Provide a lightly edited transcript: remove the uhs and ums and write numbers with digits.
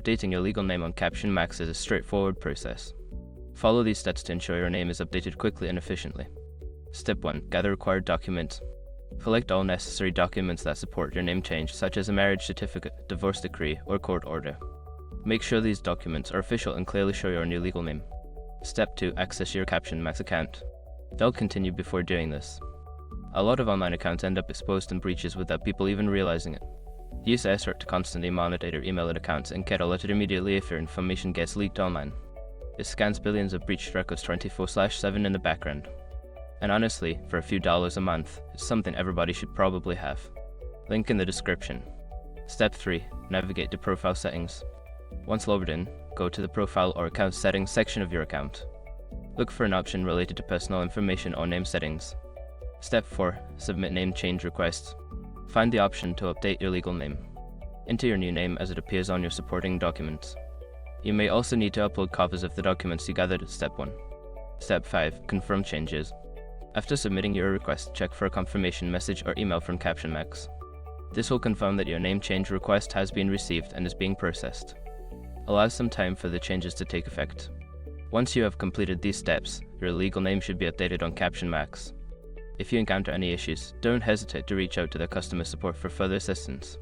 Updating your legal name on CaptionMax is a straightforward process. Follow these steps to ensure your name is updated quickly and efficiently. Step 1. Gather required documents. Collect all necessary documents that support your name change, such as a marriage certificate, divorce decree, or court order. Make sure these documents are official and clearly show your new legal name. Step 2. Access your CaptionMax account. Don't continue before doing this. A lot of online accounts end up exposed in breaches without people even realizing it. Use Assert to constantly monitor your email accounts and get alerted immediately if your information gets leaked online. It scans billions of breached records 24/7 in the background. And honestly, for a few dollars a month, it's something everybody should probably have. Link in the description. Step 3. Navigate to Profile Settings. Once logged in, go to the Profile or Account Settings section of your account. Look for an option related to personal information or name settings. Step 4. Submit name change requests. Find the option to update your legal name. Enter your new name as it appears on your supporting documents. You may also need to upload copies of the documents you gathered at Step 1. Step 5. Confirm changes. After submitting your request, check for a confirmation message or email from CaptionMax. This will confirm that your name change request has been received and is being processed. Allow some time for the changes to take effect. Once you have completed these steps, your legal name should be updated on CaptionMax. If you encounter any issues, don't hesitate to reach out to their customer support for further assistance.